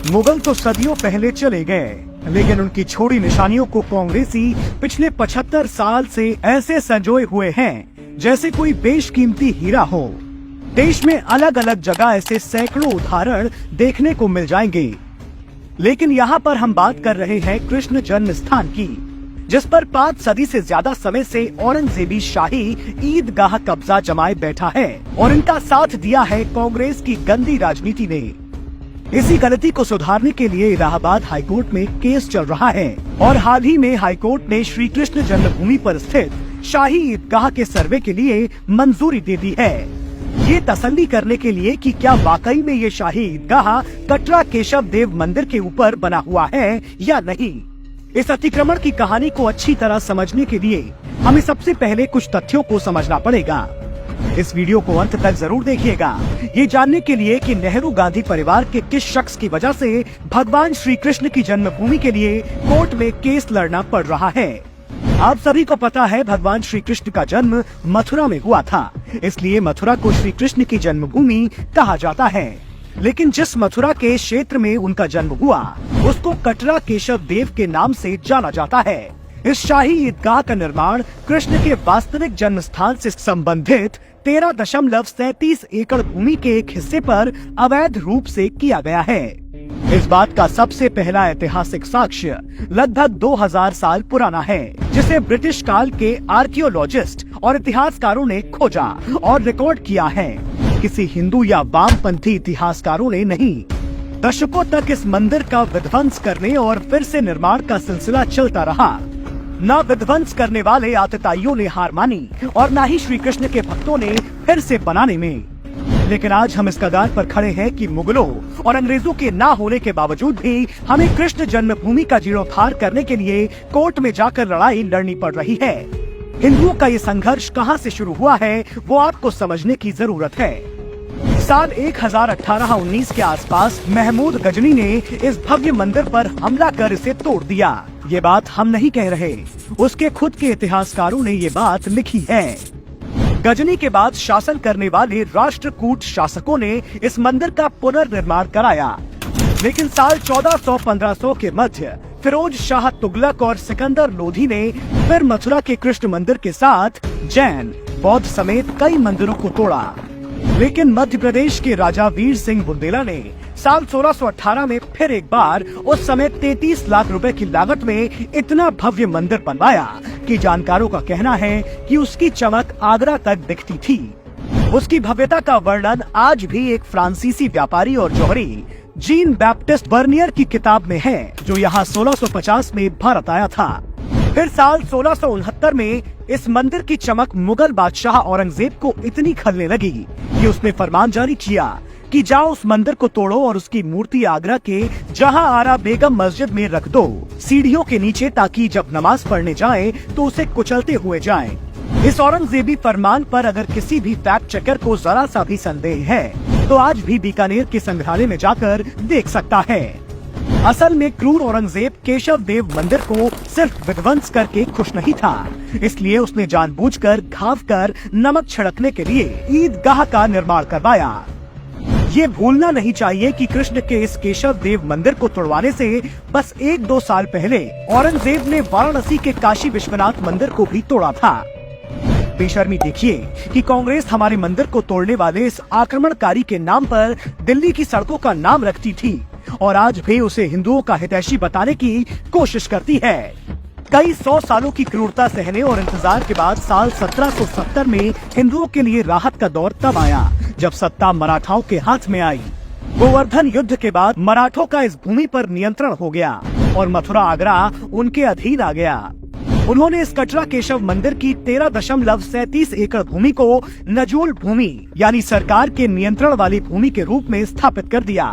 मुगल तो सदियों पहले चले गए, लेकिन उनकी छोड़ी निशानियों को कांग्रेसी पिछले 75 साल से ऐसे संजोए हुए हैं जैसे कोई बेशकीमती हीरा हो। देश में अलग अलग जगह ऐसे सैकड़ों उदाहरण देखने को मिल जाएंगे, लेकिन यहाँ पर हम बात कर रहे हैं कृष्ण जन्म स्थान की, जिस पर 5 सदी से ज्यादा समय से औरंगजेबी शाही ईदगाह कब्जा जमाए बैठा है और इनका साथ दिया है कांग्रेस की गंदी राजनीति ने। इसी गलती को सुधारने के लिए इलाहाबाद हाईकोर्ट में केस चल रहा है और हाल ही में हाईकोर्ट ने श्री कृष्ण जन्मभूमि पर स्थित शाही ईदगाह के सर्वे के लिए मंजूरी दे दी है। ये तसल्ली करने के लिए कि क्या वाकई में ये शाही ईदगाह कटरा केशव देव मंदिर के ऊपर बना हुआ है या नहीं। इस अतिक्रमण की कहानी को अच्छी तरह समझने के लिए हमें सबसे पहले कुछ तथ्यों को समझना पड़ेगा। इस वीडियो को अंत तक जरूर देखिएगा, ये जानने के लिए कि नेहरू गांधी परिवार के किस शख्स की वजह से भगवान श्री कृष्ण की जन्मभूमि के लिए कोर्ट में केस लड़ना पड़ रहा है। आप सभी को पता है भगवान श्री कृष्ण का जन्म मथुरा में हुआ था, इसलिए मथुरा को श्री कृष्ण की जन्मभूमि कहा जाता है। लेकिन जिस मथुरा के क्षेत्र में उनका जन्म हुआ उसको कटरा केशव देव के नाम से जाना जाता है। इस शाही ईदगाह का निर्माण कृष्ण के वास्तविक जन्म स्थान से संबंधित 13.37 एकड़ भूमि के एक हिस्से पर अवैध रूप से किया गया है। इस बात का सबसे पहला ऐतिहासिक साक्ष्य लगभग 2000 साल पुराना है, जिसे ब्रिटिश काल के आर्कियोलॉजिस्ट और इतिहासकारों ने खोजा और रिकॉर्ड किया है, किसी हिंदू या वामपंथी इतिहासकारों ने नहीं। दशकों तक इस मंदिर का विध्वंस करने और फिर से निर्माण का सिलसिला चलता रहा। न विध्वंस करने वाले आतताइयों ने हार मानी और न ही श्री कृष्ण के भक्तों ने फिर से बनाने में। लेकिन आज हम इस कगार पर खड़े हैं कि मुगलों और अंग्रेजों के ना होने के बावजूद भी हमें कृष्ण जन्मभूमि का जीर्णोद्धार करने के लिए कोर्ट में जाकर लड़ाई लड़नी पड़ रही है। हिंदुओं का ये संघर्ष कहां से शुरू हुआ है वो आपको समझने की जरूरत है। साल 1018-19 के आसपास महमूद गजनी ने इस भव्य मंदिर पर हमला कर इसे तोड़ दिया। ये बात हम नहीं कह रहे, उसके खुद के इतिहासकारों ने ये बात लिखी है। गजनी के बाद शासन करने वाले राष्ट्रकूट शासकों ने इस मंदिर का पुनर्निर्माण कराया, लेकिन साल 1400-1500 के मध्य फिरोज शाह तुगलक और सिकंदर लोधी ने फिर मथुरा के कृष्ण मंदिर के साथ जैन, बौद्ध समेत कई मंदिरों को तोड़ा। लेकिन मध्य प्रदेश के राजा वीर सिंह बुंदेला ने साल 1618 में फिर एक बार उस समय 33 लाख रुपए की लागत में इतना भव्य मंदिर बनवाया कि जानकारों का कहना है कि उसकी चमक आगरा तक दिखती थी। उसकी भव्यता का वर्णन आज भी एक फ्रांसीसी व्यापारी और जौहरी जीन बैप्टिस्ट बर्नियर की किताब में है, जो यहाँ 1650 में भारत आया था। फिर साल 1669 में इस मंदिर की चमक मुगल बादशाह औरंगजेब को इतनी खलने लगी कि उसने फरमान जारी किया कि जाओ उस मंदिर को तोड़ो और उसकी मूर्ति आगरा के जहां आरा बेगम मस्जिद में रख दो, सीढ़ियों के नीचे, ताकि जब नमाज पढ़ने जाएं तो उसे कुचलते हुए जाएं। इस औरंगजेबी फरमान पर अगर किसी भी फैक्ट चेकर को जरा सा भी संदेह है तो आज भी बीकानेर के संग्रहालय में जाकर देख सकता है। असल में क्रूर औरंगजेब केशव देव मंदिर को सिर्फ विध्वंस करके खुश नहीं था, इसलिए उसने जानबूझकर घाव कर नमक छिड़कने के लिए ईदगाह का निर्माण करवाया। ये भूलना नहीं चाहिए कि कृष्ण के इस केशव देव मंदिर को तोड़वाने से बस 1-2 साल पहले औरंगजेब ने वाराणसी के काशी विश्वनाथ मंदिर को भी तोड़ा था। बेशर्मी देखिए कि कांग्रेस हमारे मंदिर को तोड़ने वाले इस आक्रमणकारी के नाम पर दिल्ली की सड़कों का नाम रखती थी और आज भी उसे हिंदुओं का हितैषी बताने की कोशिश करती है। कई 100 सालों की क्रूरता सहने और इंतजार के बाद साल 1770 में हिंदुओं के लिए राहत का दौर तब आया जब सत्ता मराठाओं के हाथ में आई। गोवर्धन युद्ध के बाद मराठों का इस भूमि पर नियंत्रण हो गया और मथुरा आगरा उनके अधीन आ गया। उन्होंने इस कटरा केशव मंदिर की 13.37 एकड़ भूमि को नजूल भूमि यानी सरकार के नियंत्रण वाली भूमि के रूप में स्थापित कर दिया।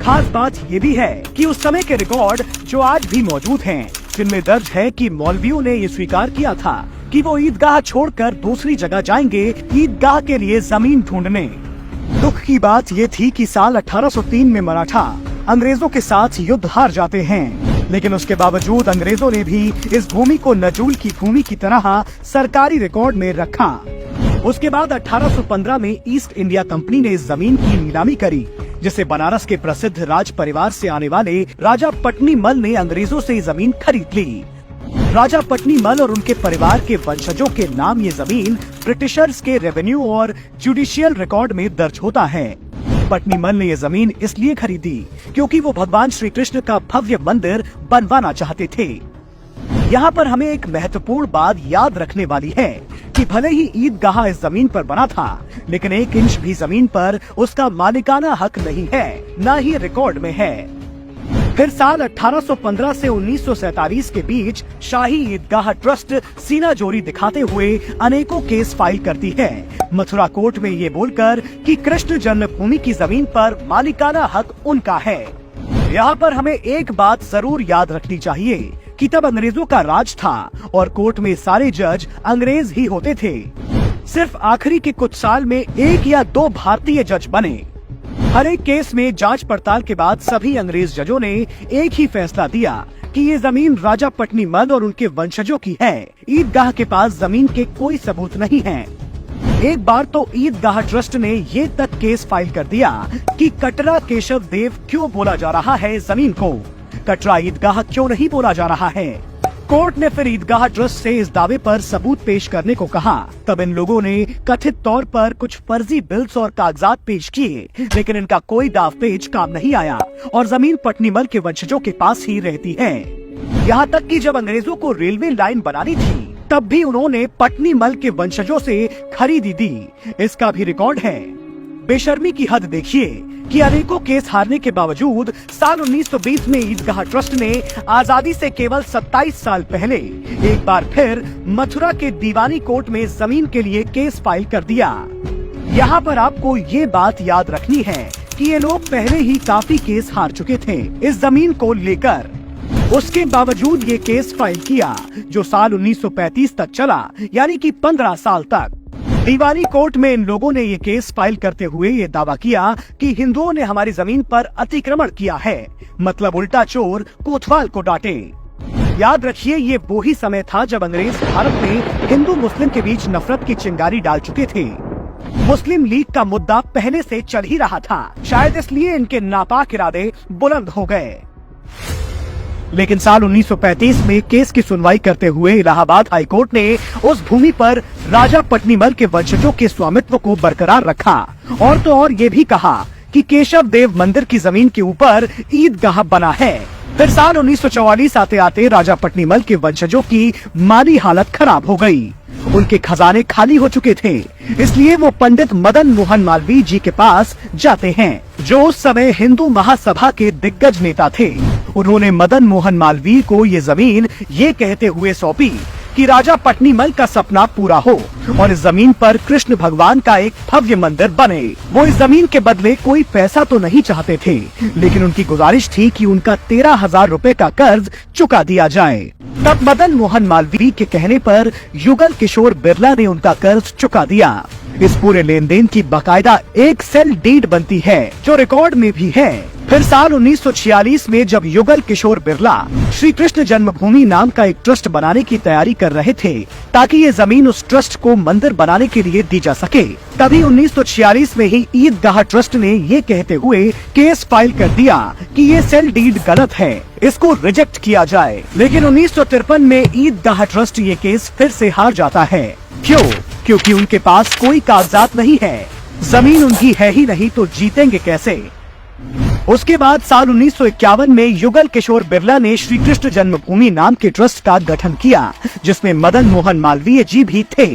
खास बात ये भी है कि उस समय के रिकॉर्ड जो आज भी मौजूद हैं, जिनमें दर्ज है कि मौलवियों ने ये स्वीकार किया था कि वो ईदगाह छोड़कर दूसरी जगह जाएंगे ईदगाह के लिए जमीन ढूंढने। दुख की बात ये थी कि साल 1803 में मराठा अंग्रेजों के साथ युद्ध हार जाते हैं, लेकिन उसके बावजूद अंग्रेजों ने भी इस भूमि को नजूल की भूमि की तरह सरकारी रिकॉर्ड में रखा। उसके बाद 1815 में ईस्ट इंडिया कंपनी ने इस जमीन की नीलामी करी, जिसे बनारस के प्रसिद्ध राज परिवार से आने वाले राजा पटनीमल ने अंग्रेजों से जमीन खरीद ली। राजा पटनीमल और उनके परिवार के वंशजों के नाम ये जमीन ब्रिटिशर्स के रेवेन्यू और जुडिशियल रिकॉर्ड में दर्ज होता है। पटनीमल ने ये जमीन इसलिए खरीदी क्योंकि वो भगवान श्री कृष्ण का भव्य मंदिर बनवाना चाहते थे। यहाँ पर हमें एक महत्वपूर्ण बात याद रखने वाली है कि भले ही ईदगाह इस जमीन पर बना था, लेकिन 1 इंच भी जमीन पर उसका मालिकाना हक नहीं है, न ही रिकॉर्ड में है। फिर साल 1815 से 1947 के बीच शाही ईदगाह ट्रस्ट सीना जोरी दिखाते हुए अनेकों केस फाइल करती है, मथुरा कोर्ट में ये बोलकर कि कृष्ण जन्मभूमि की जमीन पर मालिकाना हक उनका है। यहाँ पर हमें एक बात जरूर याद रखनी चाहिए कि तब अंग्रेजों का राज था और कोर्ट में सारे जज अंग्रेज ही होते थे। सिर्फ आखिरी के कुछ साल में 1 या 2 भारतीय जज बने। हर एक केस में जांच पड़ताल के बाद सभी अंग्रेज जजों ने एक ही फैसला दिया कि ये जमीन राजा पटनीमल और उनके वंशजों की है। ईदगाह के पास जमीन के कोई सबूत नहीं है। एक बार तो ईदगाह ट्रस्ट ने ये तक केस फाइल कर दिया कि कटरा केशव देव क्यों बोला जा रहा है जमीन को, कटरा ईदगाह क्यों नहीं बोला जा रहा है। कोर्ट ने फिर ईदगाह ट्रस्ट से इस दावे पर सबूत पेश करने को कहा। तब इन लोगों ने कथित तौर पर कुछ फर्जी बिल्स और कागजात पेश किए, लेकिन इनका कोई दाव पेच काम नहीं आया और जमीन पटनीमल के वंशजों के पास ही रहती है। यहाँ तक कि जब अंग्रेजों को रेलवे लाइन बनानी थी, तब भी उन्होंने पटनीमल के वंशजों से खरीदी दी। इसका भी रिकॉर्ड है। बेशर्मी की हद देखिए कि अनेकों केस हारने के बावजूद साल 1920 में ईदगाह ट्रस्ट ने आजादी से केवल 27 साल पहले एक बार फिर मथुरा के दीवानी कोर्ट में जमीन के लिए केस फाइल कर दिया। यहाँ पर आपको ये बात याद रखनी है कि ये लोग पहले ही काफी केस हार चुके थे इस जमीन को लेकर। उसके बावजूद ये केस फाइल किया जो साल 1935 तक चला, यानी कि 15 साल तक। दीवानी कोर्ट में इन लोगों ने ये केस फाइल करते हुए ये दावा किया कि हिंदुओं ने हमारी जमीन पर अतिक्रमण किया है, मतलब उल्टा चोर कोतवाल को डांटे। याद रखिए, ये वो ही समय था जब अंग्रेज भारत में हिंदू मुस्लिम के बीच नफरत की चिंगारी डाल चुके थे। मुस्लिम लीग का मुद्दा पहले से चल ही रहा था, शायद इसलिए इनके नापाक इरादे बुलंद हो गए। लेकिन साल 1935 में केस की सुनवाई करते हुए इलाहाबाद हाईकोर्ट ने उस भूमि पर राजा पटनीमल के वंशजों के स्वामित्व को बरकरार रखा और तो और ये भी कहा कि केशव देव मंदिर की जमीन के ऊपर ईदगाह बना है। फिर साल 1944 आते आते राजा पटनीमल के वंशजों की माली हालत खराब हो गई। उनके खजाने खाली हो चुके थे, इसलिए वो पंडित मदन मोहन मालवीय जी के पास जाते हैं, जो उस समय हिंदू महासभा के दिग्गज नेता थे। उन्होंने मदन मोहन मालवीय को ये जमीन ये कहते हुए सौंपी कि राजा पटनीमल का सपना पूरा हो और इस जमीन पर कृष्ण भगवान का एक भव्य मंदिर बने। वो इस जमीन के बदले कोई पैसा तो नहीं चाहते थे, लेकिन उनकी गुजारिश थी कि उनका 13,000 रुपए का कर्ज चुका दिया जाए। तब मदन मोहन मालवीय के कहने पर युगल किशोर बिरला ने उनका कर्ज चुका दिया। इस पूरे लेन देन की बाकायदा एक सेल डीड बनती है, जो रिकॉर्ड में भी है। फिर साल 1946 में जब युगल किशोर बिरला श्री कृष्ण जन्मभूमि नाम का एक ट्रस्ट बनाने की तैयारी कर रहे थे, ताकि ये जमीन उस ट्रस्ट को मंदिर बनाने के लिए दी जा सके, तभी 1946 में ही ईदगाह ट्रस्ट ने ये कहते हुए केस फाइल कर दिया कि ये सेल डीड गलत है, इसको रिजेक्ट किया जाए। लेकिन 1953 में ईदगाह ट्रस्ट ये केस फिर से हार जाता है। क्यों? क्योंकि उनके पास कोई कागजात नहीं है, जमीन उनकी है ही नहीं तो जीतेंगे कैसे। उसके बाद साल 1951 में युगल किशोर बिरला ने श्री कृष्ण जन्मभूमि नाम के ट्रस्ट का गठन किया, जिसमें मदन मोहन मालवीय जी भी थे।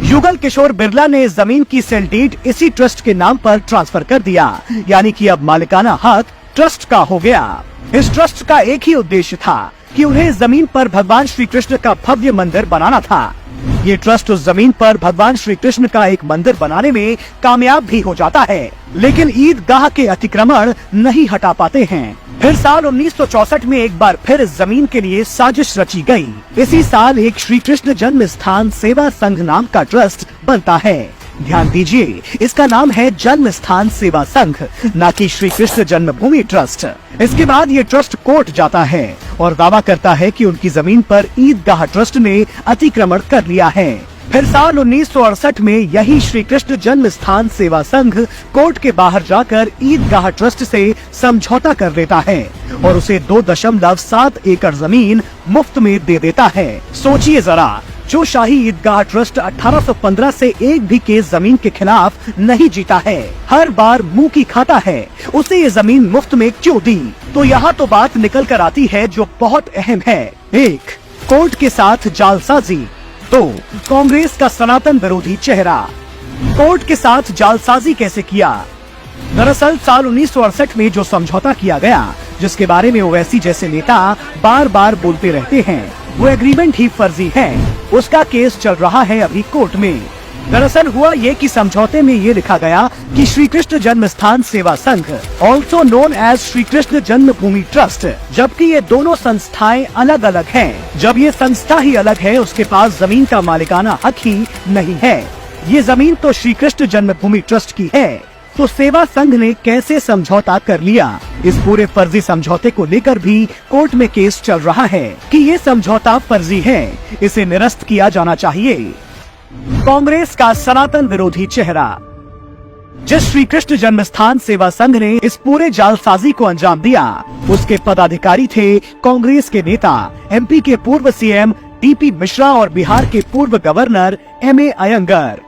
युगल किशोर बिरला ने जमीन की सेल डीड इसी ट्रस्ट के नाम पर ट्रांसफर कर दिया, यानी कि अब मालिकाना हक ट्रस्ट का हो गया। इस ट्रस्ट का एक ही उद्देश्य था कि उन्हें जमीन पर भगवान श्री कृष्ण का भव्य मंदिर बनाना था। ये ट्रस्ट उस जमीन पर भगवान श्री कृष्ण का एक मंदिर बनाने में कामयाब भी हो जाता है, लेकिन ईदगाह के अतिक्रमण नहीं हटा पाते हैं। फिर साल 1964 में एक बार फिर इस जमीन के लिए साजिश रची गई। इसी साल एक श्री कृष्ण जन्म स्थान सेवा संघ नाम का ट्रस्ट बनता है। ध्यान दीजिए, इसका नाम है जन्म स्थान सेवा संघ, न कि श्री कृष्ण जन्मभूमि ट्रस्ट। इसके बाद ये ट्रस्ट कोर्ट जाता है और दावा करता है कि उनकी जमीन पर ईदगाह ट्रस्ट ने अतिक्रमण कर लिया है। फिर साल 1968 में यही श्री कृष्ण जन्म स्थान सेवा संघ कोर्ट के बाहर जाकर ईदगाह ट्रस्ट से समझौता कर लेता है और उसे 2.7 एकड़ जमीन मुफ्त में दे देता है। सोचिए जरा, जो शाही ईदगाह ट्रस्ट 1815 से एक भी केस जमीन के खिलाफ नहीं जीता है, हर बार मुंह की खाता है, उसे ये जमीन मुफ्त में क्यों दी? तो यहाँ तो बात निकल कर आती है जो बहुत अहम है। 1. कोर्ट के साथ जालसाजी। 2. कांग्रेस का सनातन विरोधी चेहरा। कोर्ट के साथ जालसाजी कैसे किया? दरअसल साल 1968 में जो समझौता किया गया, जिसके बारे में ओवैसी जैसे नेता बार बार बोलते रहते हैं, वो एग्रीमेंट ही फर्जी है। उसका केस चल रहा है अभी कोर्ट में। दरअसल हुआ ये कि समझौते में ये लिखा गया कि श्री कृष्ण जन्म स्थान Seva Sangh, also known as Shri Krishna Janmabhoomi trust, जबकि ये दोनों संस्थाएं अलग अलग हैं। जब ये संस्था ही अलग है, उसके पास जमीन का मालिकाना हक ही नहीं है। ये जमीन तो श्री कृष्ण जन्मभूमि ट्रस्ट की है, तो सेवा संघ ने कैसे समझौता कर लिया? इस पूरे फर्जी समझौते को लेकर भी कोर्ट में केस चल रहा है कि ये समझौता फर्जी है, इसे निरस्त किया जाना चाहिए। कांग्रेस का सनातन विरोधी चेहरा। जिस श्री कृष्ण जन्मस्थान सेवा संघ ने इस पूरे जालसाजी को अंजाम दिया, उसके पदाधिकारी थे कांग्रेस के नेता, एमपी के पूर्व सीएम डीपी मिश्रा और बिहार के पूर्व गवर्नर एमए अयंगर।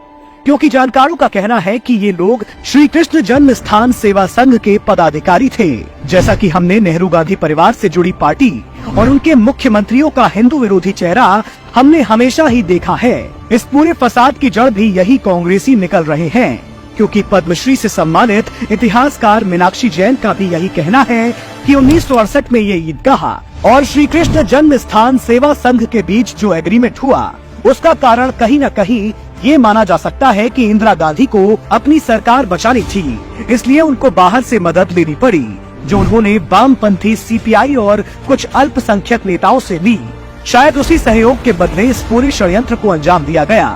क्योंकि जानकारों का कहना है कि ये लोग श्री कृष्ण जन्म स्थान सेवा संघ के पदाधिकारी थे। जैसा कि हमने नेहरू गांधी परिवार से जुड़ी पार्टी और उनके मुख्यमंत्रियों का हिंदू विरोधी चेहरा हमने हमेशा ही देखा है। इस पूरे फसाद की जड़ भी यही कांग्रेसी निकल रहे हैं, क्योंकि पद्मश्री से सम्मानित इतिहासकार मीनाक्षी जैन का भी यही कहना है कि 1968 में ये ईदगाह और श्री कृष्ण जन्म स्थान सेवा संघ के बीच जो एग्रीमेंट हुआ, उसका कारण कहीं न कहीं ये माना जा सकता है कि इंदिरा गांधी को अपनी सरकार बचानी थी, इसलिए उनको बाहर से मदद लेनी पड़ी, जो उन्होंने वामपंथी सीपीआई और कुछ अल्पसंख्यक नेताओं से ली। शायद उसी सहयोग के बदले इस पूरे षड्यंत्र को अंजाम दिया गया।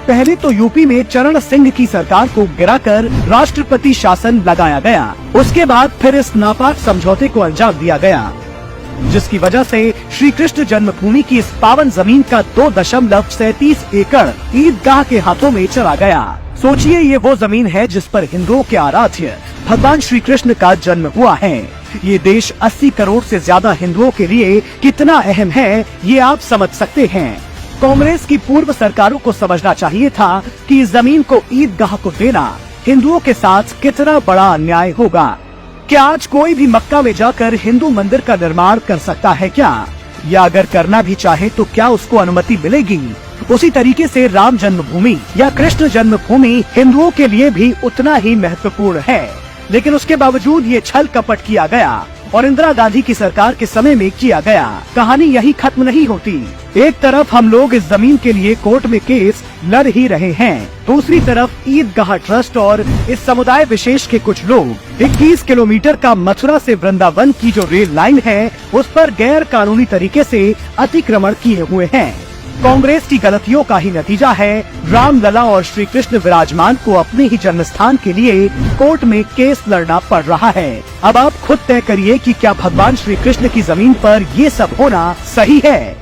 पहले तो यूपी में चरण सिंह की सरकार को गिराकर राष्ट्रपति शासन लगाया गया। उसके बाद फिर इस नापाक समझौते को अंजाम दिया गया, जिसकी वजह से श्री कृष्ण जन्मभूमि की इस पावन जमीन का 2.37 एकड़ ईदगाह के हाथों में चला गया। सोचिए, ये वो जमीन है जिस पर हिंदुओं के आराध्य भगवान श्री कृष्ण का जन्म हुआ है। ये देश 80 करोड़ से ज्यादा हिंदुओं के लिए कितना अहम है, ये आप समझ सकते हैं। कांग्रेस की पूर्व सरकारों को समझना चाहिए था कि इस जमीन को ईदगाह को देना हिंदुओं के साथ कितना बड़ा अन्याय होगा। क्या आज कोई भी मक्का में जाकर हिंदू मंदिर का निर्माण कर सकता है क्या? या अगर करना भी चाहे तो क्या उसको अनुमति मिलेगी? उसी तरीके से राम जन्मभूमि या कृष्ण जन्मभूमि हिंदुओं के लिए भी उतना ही महत्वपूर्ण है, लेकिन उसके बावजूद ये छल कपट किया गया और इंदिरा गांधी की सरकार के समय में किया गया। कहानी यही खत्म नहीं होती। एक तरफ हम लोग इस जमीन के लिए कोर्ट में केस लड़ ही रहे हैं, दूसरी तरफ ईदगाह ट्रस्ट और इस समुदाय विशेष के कुछ लोग 21 किलोमीटर का मथुरा से वृंदावन की जो रेल लाइन है, उस पर गैर कानूनी तरीके से अतिक्रमण किए हुए हैं। कांग्रेस की गलतियों का ही नतीजा है रामलला और श्री कृष्ण विराजमान को अपने ही जन्मस्थान के लिए कोर्ट में केस लड़ना पड़ रहा है। अब आप खुद तय करिए कि क्या भगवान श्री कृष्ण की जमीन पर ये सब होना सही है।